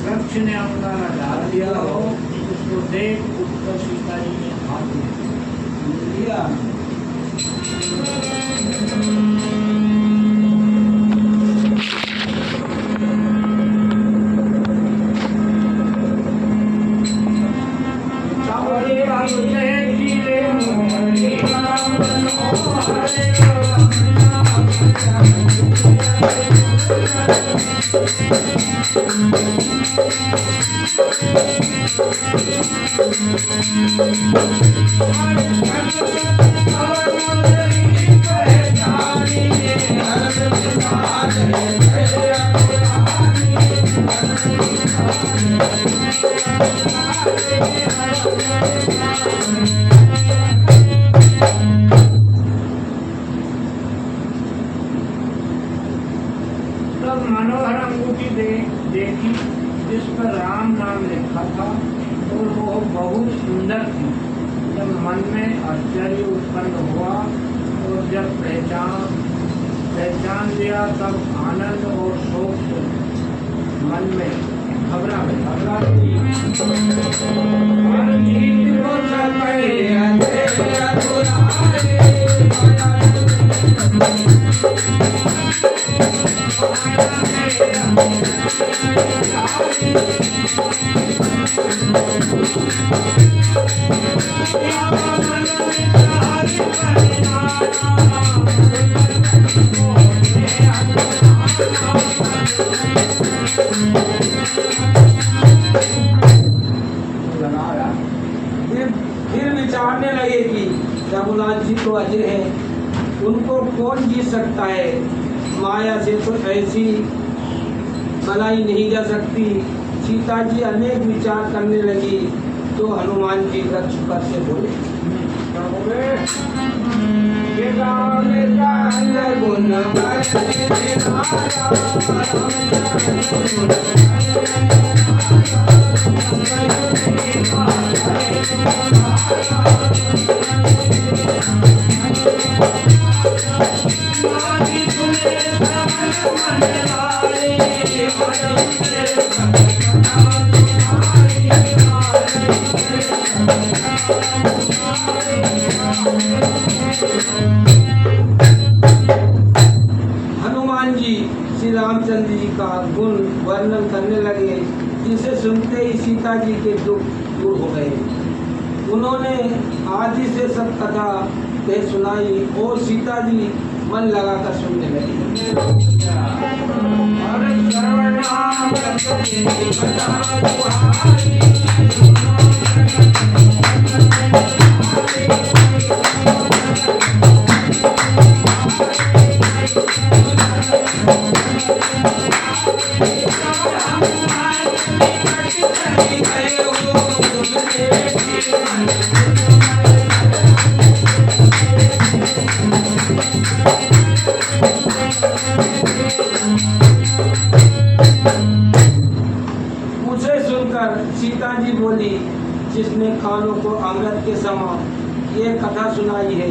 वृक्ष ने अवतारा डाल दिया हो, उसको देख उत्तर सीता जी ने हाथ दिया। मनोहर अंगूठी देखी जिस पर राम नाम लिखा था और वो बहुत सुंदर थी। जब मन में आश्चर्य उत्पन्न हुआ और जब पहचान लिया तब आनंद और शोक से मन में घबरा फिर विचारने लगे कि रघुनाथ जी तो अजय हैं, उनको कौन जीत सकता है। माया से तो ऐसी बनाई नहीं जा सकती। सीता जी अनेक विचार करने लगी तो हनुमान जी वृक्ष पर से बोले, हनुमान जी श्री रामचंद्र जी का गुण वर्णन करने लगे, जिसे सुनते ही सीता जी के दुख दूर हो गए। उन्होंने आदि से सब कथा कह सुनाई और सीता जी मन लगाकर सुनने लगी। सीता जी बोली, जिसने कानों को अमृत के समान ये कथा सुनाई है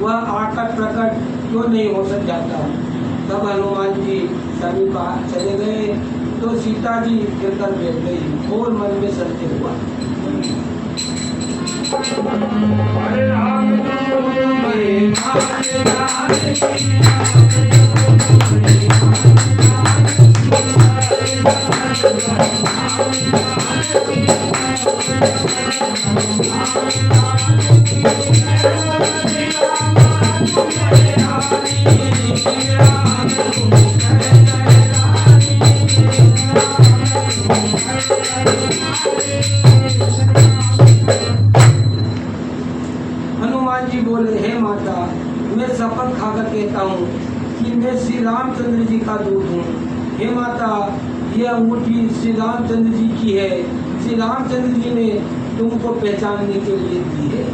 वह आकर प्रकट क्यों नहीं हो सक जाता। तब हनुमान जी समीप चले गए तो सीता जी गिरकर बैठ गई और मन में संदेह हुआ। का दूत हूँ। हे माता, यह अंगूठी श्री रामचंद्र जी की है। श्री रामचंद्र जी ने तुमको पहचानने के लिए दी है।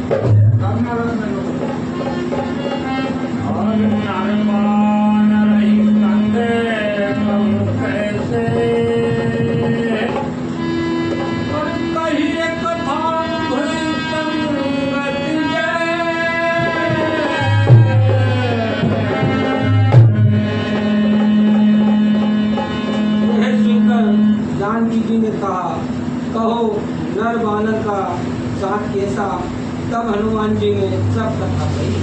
जानकी जी ने कहा, कहो नर बालक का साथ कैसा। तब हनुमान जी ने सब कथा कही।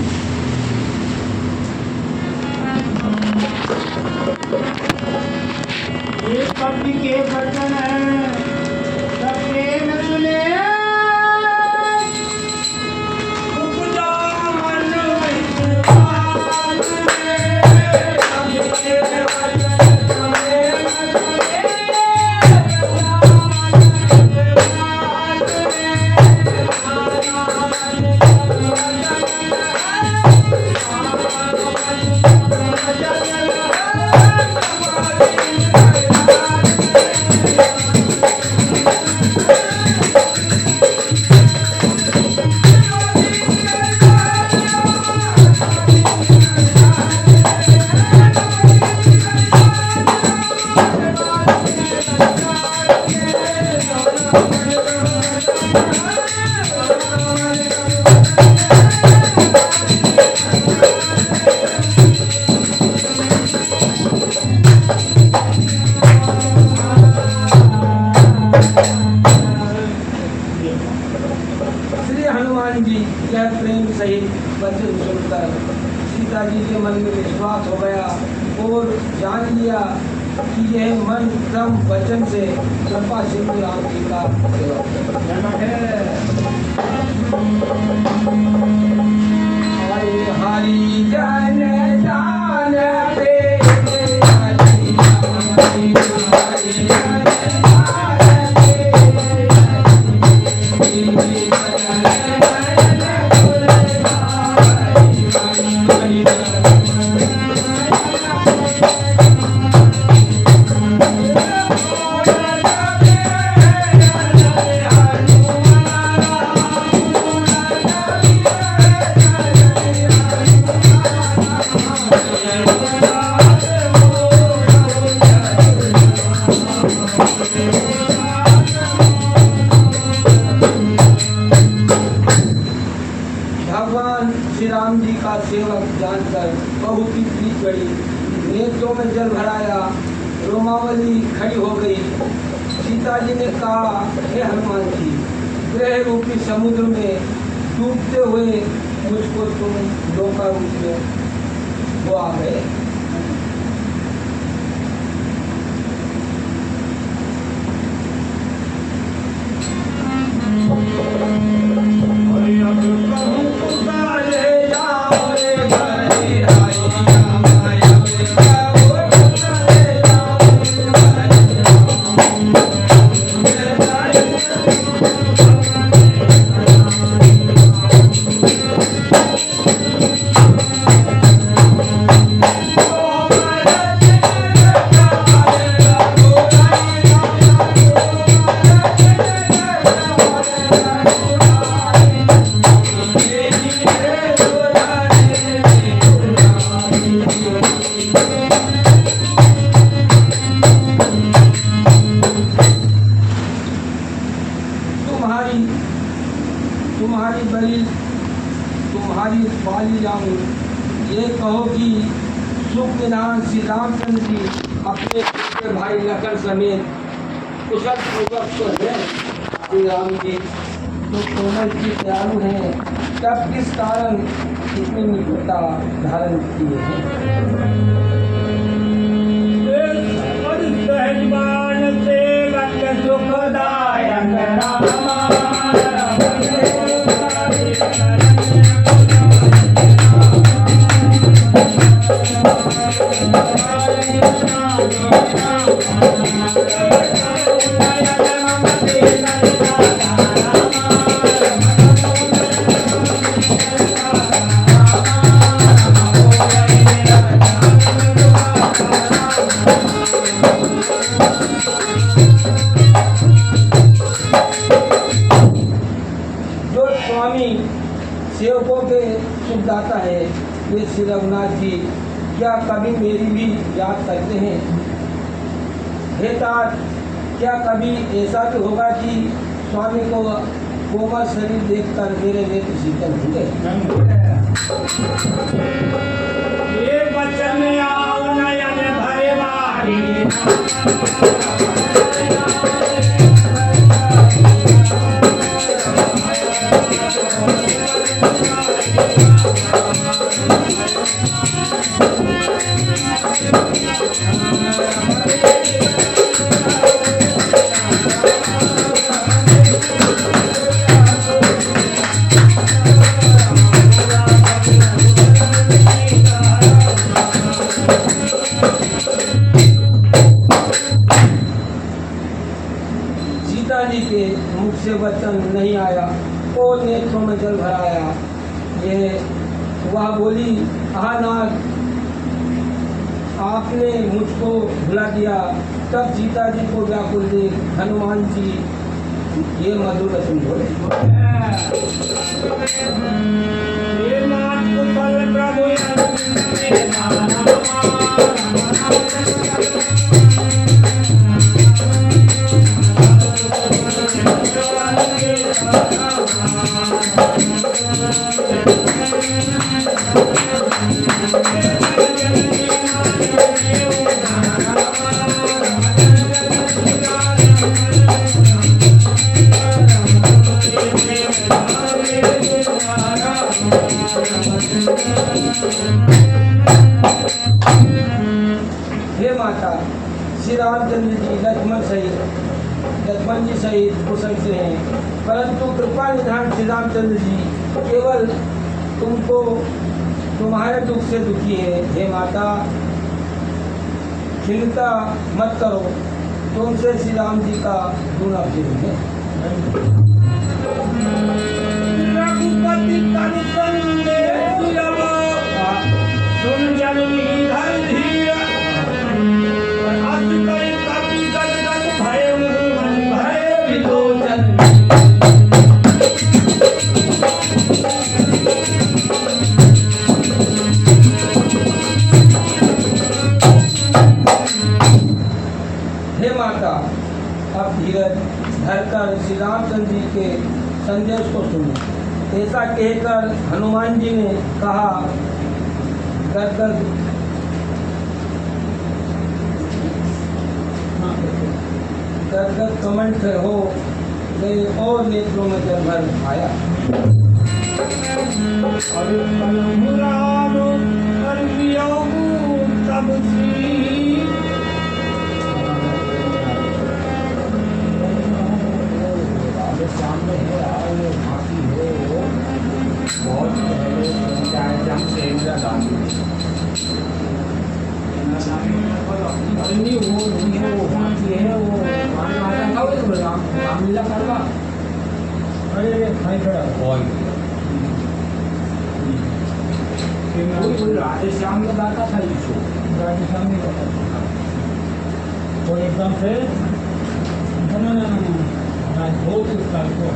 ये कवि के वचन है, सब प्रेम सुने। उपजा मन विश्वास में, सबके वचन सुने न वचन सुनकर सीता जी के मन में विश्वास हो गया और जान लिया कि यह मन क्रम वचन से कृपा सिंधु राम जी का सेवक है। हरि जन जान पे राम जी का सेवक जानकर बहुत ही प्रीत बढ़ी, नेत्रों में जल भराया, रोमावली खड़ी हो गई। सीता जी ने कहा, हे हनुमान जी, ग्रह रूपी समुद्र में डूबते हुए मुझको तुम नौका रूप में वो आ गए। तुम्हारी बाली जाऊं, ये कहो कि सुख निधान श्री रामचंद्र जी अपने छोटे भाई लखन समेत कुशल पूर्वक तो है। श्री राम जी तो कोमल जी दयालु हैं, तब किस कारण इतनी निकटता धारण किए हैं। सुख दाता है ये श्री रघुनाथ जी क्या कभी मेरी भी याद करते हैं? हे तात, क्या कभी ऐसा भी होगा कि स्वामी को कोमल शरीर देखकर मेरे नेत्र शीतल होंगे? ये बचन आओ नयन भरे बारी सीता जी के मुख से वचन नहीं आया और नेत्रों में जल भराया। ये वह बोली, आहा नाथ, आपने मुझको भुला दिया। तब सीता जी को व्याकुल देख हनुमान जी ये मधुर वचन बोले। ये नाथ कुशल प्रभु हे माता, श्री रामचंद्र जी लक्ष्मण जी सहित कुशल से हैं, परंतु कृपा निधान श्री रामचंद्र जी केवल तुमको तुम्हारे दुख से दुखी है। हे माता, चिंता मत करो, तुमसे श्री राम जी का गुण प्रेम है। रघुपति तन संदेश सुन जननी धर धीर अस करि कपि गद गद भय मन भय विलोचन। हे माता, अब धीरज धरकर श्री रामचंद्र जी के संदेश को सुनो। ऐसा कहकर हनुमान जी ने कहा, गदगद कमंठ हो गए और नेत्रों में जल भर आया। राम कर वियोग तब सी सामने है आए भांति हो बहुत पहले चाहे जम से इंदिरा गांधी नहीं वो भांति है वो माता का वो रामलीला करवा। अरे भाई बड़ा बहुत कोई राधे श्याम का गाता था ये शो, राधे श्याम नहीं गाता था तो एकदम से बहुत उसका को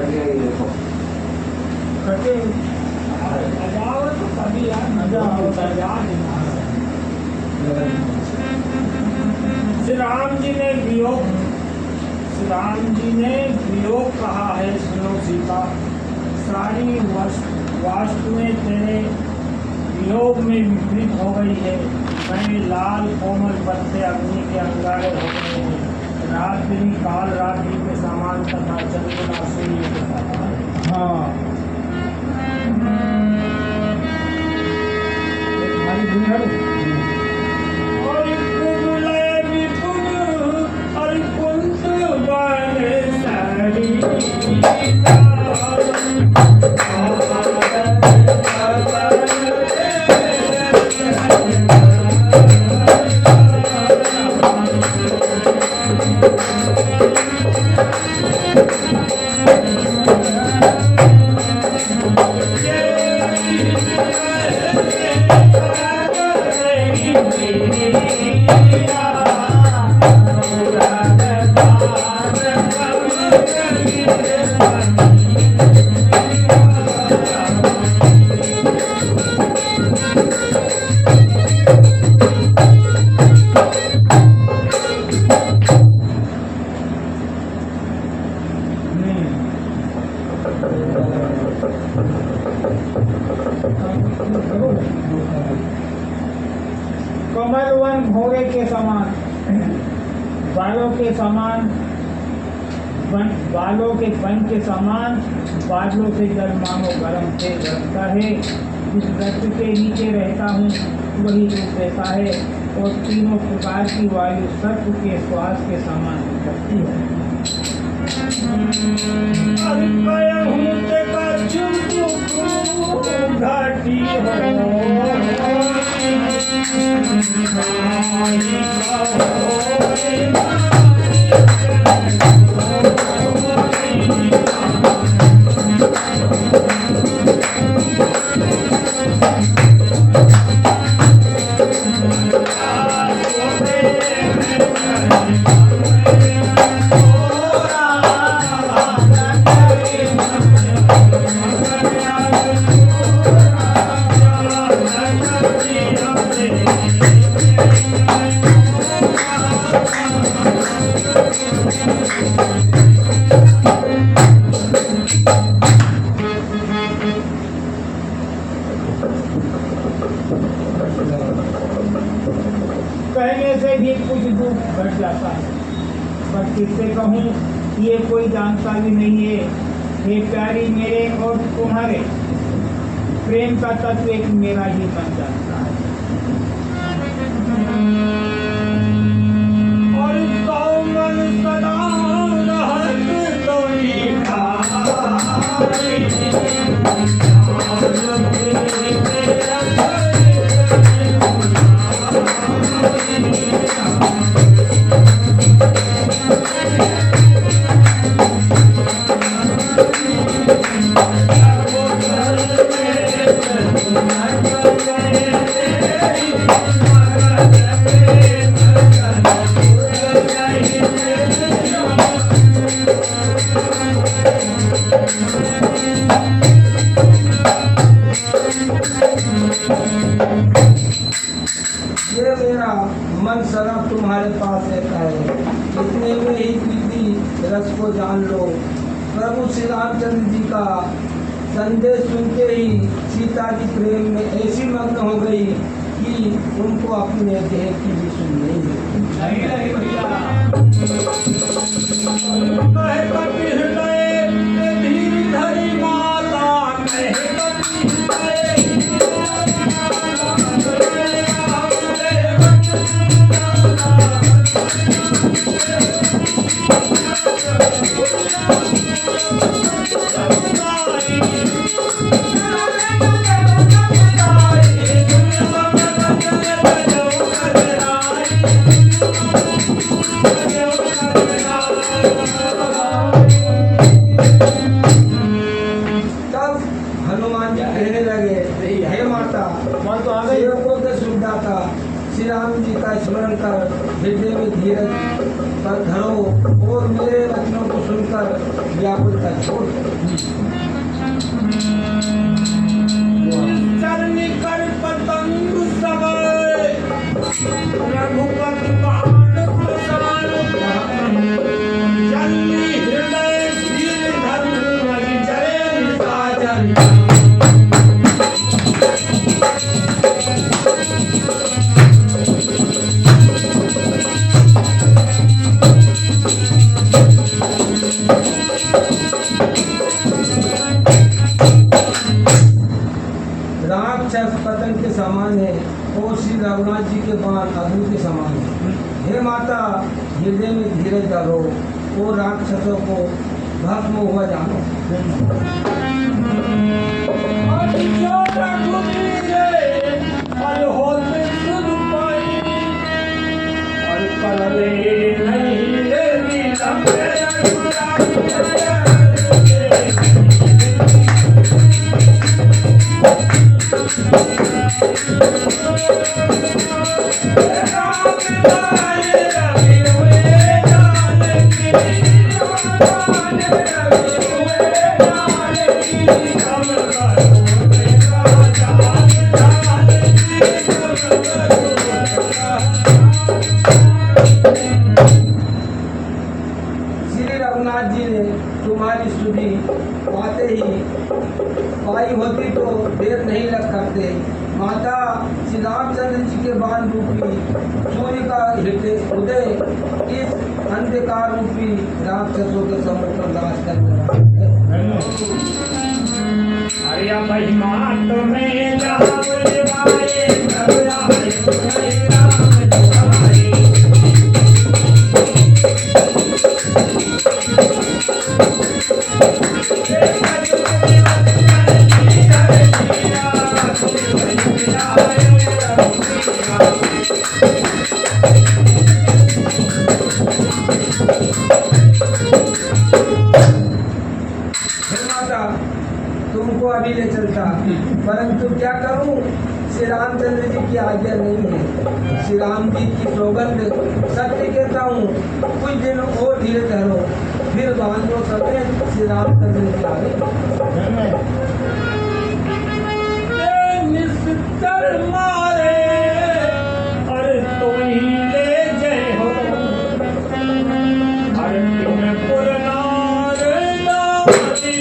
ये देखो श्री राम जी ने वियोग कहा है, सुनो सीता, सारी वास्तुएं तेरे वियोग में विपरीत हो गई है। मैं लाल कोमल पत्ते अग्नि के अंगारे हो गए हैं। रात्रि काल रात्रि के समान तथा चंद्रमा सूर्य के समान। हाँ, कमलवन भोरे के समान, बालों के वन के समान, बादलों से जल मानो गरम तेज रखता है। जिस वृक्ष के नीचे रहता हूँ वही रूप रहता है, और तीनों प्रकार की वायु सर्प के श्वास के समान लगती है। घाटी कहने से भी कुछ दुख घट जाता है, पर किससे कहूँ ये कोई जानता भी नहीं है। हे प्यारी, मेरे और तुम्हारे प्रेम का तत्व एक मेरा ही बन जाता है। और सौमन सदा रहत तोरी ये मेरा मन सदा तुम्हारे पास रहता है। इतने में ही प्रीति रस को जान लो। प्रभु श्री रामचंद्र जी का संदेश सुनते ही सीता जी प्रेम में ऐसी मग्न हो गई कि उनको अपने देह की भी सुन नहीं श्री राम जी का स्मरण कर हृदय में धीरज पर धरो और मेरे वचनों को सुनकर व्याकुलता छोड़ चरण कर पतंग सवार रघुनाथ जी के बाण अग्नि के समान है। हे माता, हृदय में धीरज धरो और राक्षसों को भस्म हुआ जानो। श्री रघुनाथ जी ने तुम्हारी स्तुति पाते ही पाई होती तो देर नहीं लग करते। माता, श्री रामचंद्र जी के बाण रूपी सूर्य का उदय इस अंधकार रूपी राक्षसों के समूह नाश कर रहा है। हरिया महिमा तुम्हें जाओ देवाए प्रभुया हरि राम दुआरे। तुमको अभी ले चलता, परंतु क्या करूं, श्री रामचंद्र जी की आज्ञा नहीं है। श्री राम जी की सौगंध सत्य कहता हूँ, कुछ दिन और धीरे धरो, फिर बांधो समेत श्री रामचंद्र जी आगे। मारे और तुम ही ले जय हो, हर तुम पुरनार दावती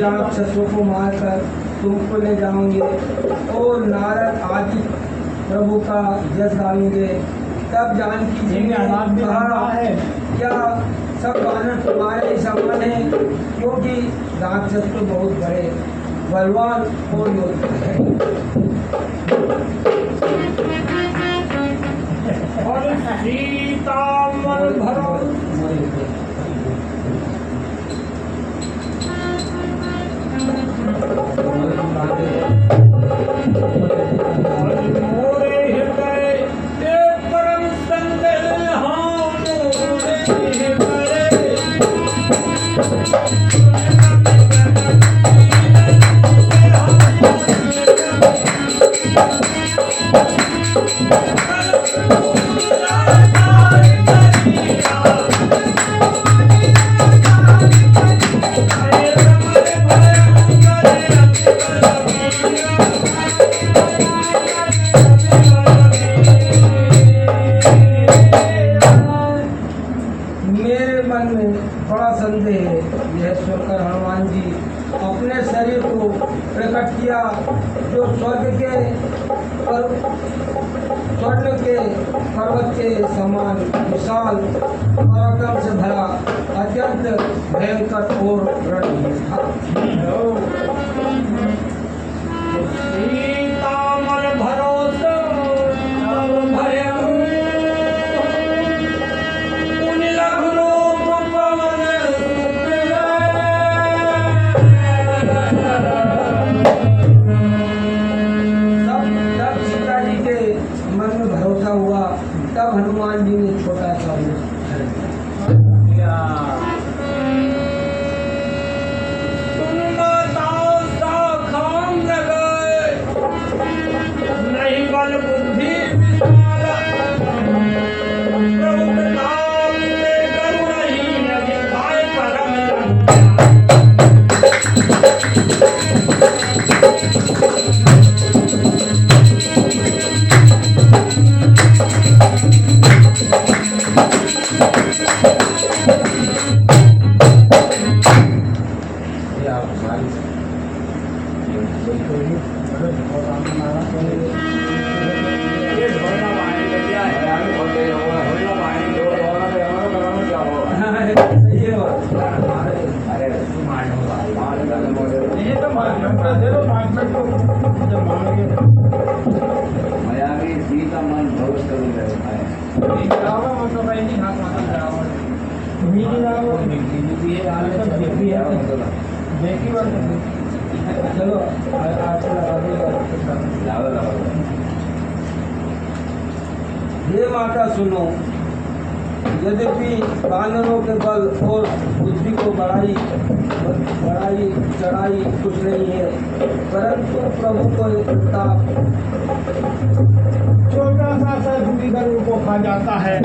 राक्षसों को मारकर तुमको ले जाओगे और नारद आदि प्रभु का यश गाएंगे। तब जानकी जी ने कहा, क्या सब बानर तुम्हारे ही समान है? क्योंकि राक्षस तो बहुत बड़े बलवान और योद्धा है। और सीता मन भरो मोरे हृदय ते परम संदेह मोरे हृदय। मेरे मन में बड़ा संदेह है। यह सुनकर हनुमान जी अपने शरीर को प्रकट किया, जो स्वर्ण के पर्वत के समान विशाल पराक्रम से भरा अत्यंत भयंकर और रणवीर था। सीता मन भरोसा भय हुआ। तब हनुमान जी ने छोटा सा नहीं बल बुद्धि मतलब कहीं नहीं हाथ मारा मीठी लाओ मीठी है आलू सब देखी है देखी बात चलो आज लगा हे माता सुनो, यद्यपि वानरों के बल और बुद्धि को बढ़ाई चढ़ाई कुछ नहीं है, परंतु प्रभु को एक प्रताप छोटा सा सर्प भी गरुड़ को खा जाता है।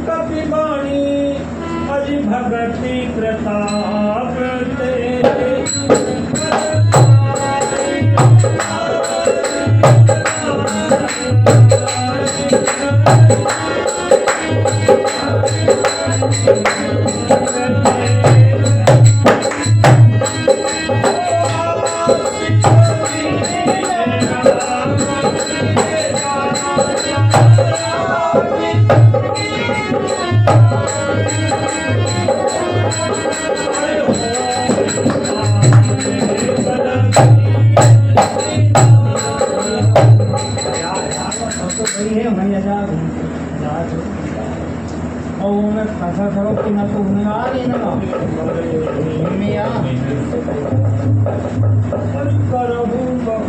कपिवाणी अज भगति प्रताप तेरे खासा करो कि ना तो उन्हें आ रही ना में आ करहु बहु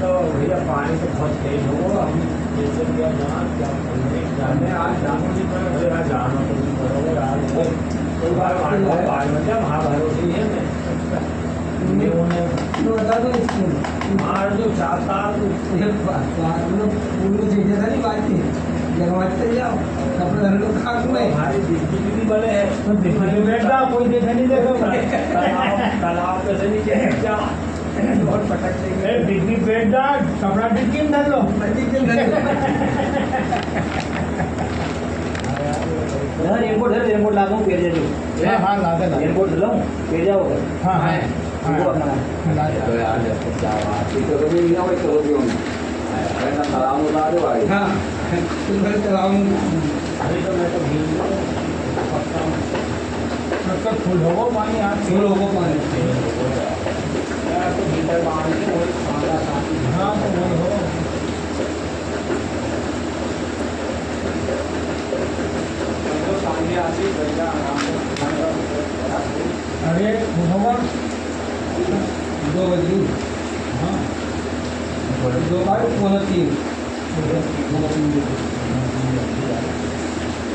तो भैया पानी तो बहुत तेज हो हम जैसे क्या जाने आज जानो नहीं पड़े आज जानो तो नहीं पड़ोगे आज कोई बार महाभारत ही है तो बता दो इसको मार जो चाहता पूरी चीजें था नहीं बात थी जगमग चल जाओ कपड़े धर लो खाक में हमारी बिजली भी बड़े है तो देखने बैठा कोई देखा नहीं देखा तालाब पे से नीचे क्या और पटक देंगे डिग्री बैठा कपड़ा डिग्गी में धर लो रेनकोट है, रेनकोट लागू फिर जाओ। हाँ लागे लागे रेनकोट लो फिर जाओ। हाँ हाँ वो अपना तो यार जब जावा itu तो भी ना वही तो भी होंगे karena kalau udah ada वाली हाँ तुम्हें चलाऊं अभी तो मैं तो भीग उसका फुल होगा पानी आज फूल होगा पानी तो भीतर बांध के वही खाना खाती हाँ तो वही हो तो सामने आती बढ़िया आराम से अरे होगा 2 बजे हाँ 2 बार 3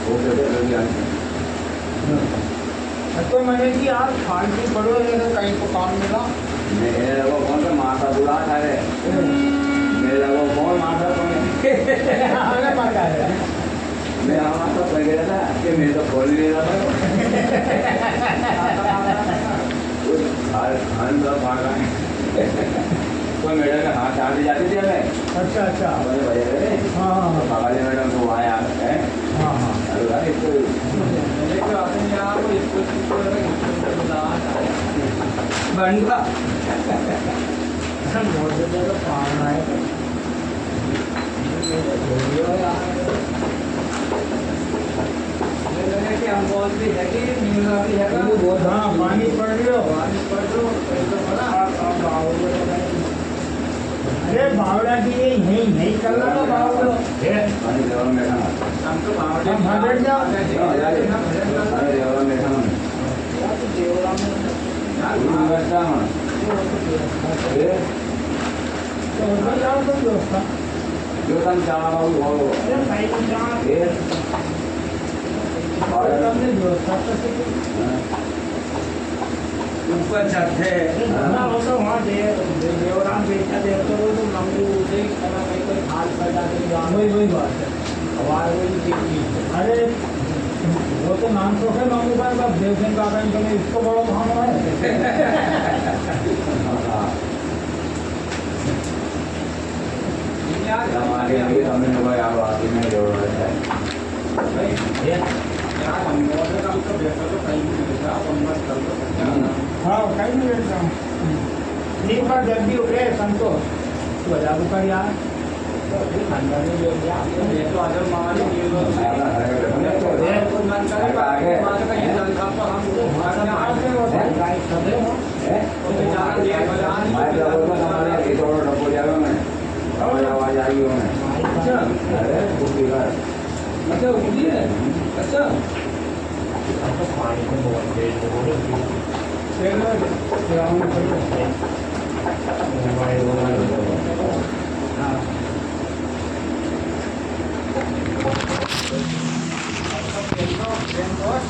वो कहते हैं यार तो मैंने कि यार फालतू पड़ो है कहीं को काम मिला मेरे लोगों कौन सा माता बुला था रे मेरे लोगों कौन माता कौन आगे पता है मैं हमारा तो लग गया था कि मैं तो खोल नहीं रहा था खान तो भागा तो मैडम का हाथ आते जाते थे हमें अच्छा अच्छा हमारे भैया थे हाँ हाँ बाबाजी मैडम तो वहाँ आ गए हाँ हाँ अरे यार इसको लेकिन अपने यहाँ को इसको बंदा बहुत ज़्यादा पाना है कि हम बहुत भी है कि न्यूज़ भी है हाँ पानी पड़ रही हो बारिश पड़ दो तो बड़ा अरे बावड़ा की ये यही कर लो ना बावड़ा पानी देवर में खाना हम तो हम भजन जाओ अरे देवर में खाना व्यवस्था तो उधर जाओ तो व्यवस्था जो तम चाह हो अरे भाई को जहाँ और हमने व्यवस्था कर सके ऊपर छत है। ना हो तो वहाँ देवराम बेचा देखते हो तो मंगू उसे खाना कोई हाल सजा के वही बात है। हमारे वही देखी अरे वो तो नाम तो है मंगू का बस देवसेन काका ने कहा इसको बड़ा भाव है। हमारे लिए हमें कोई आवाज़ नहीं जरूरत है। हाँ कहीं नहीं बैठता हूँ नींद पर जल्दी उठे संतोष तो बजा कर यार तो फिर खंडा नहीं ले लिया तो आजम मामा ने ये लोग आवाज आई हो अच्छा उठी है। अच्छा पानी को बहुत तेज हो हाँ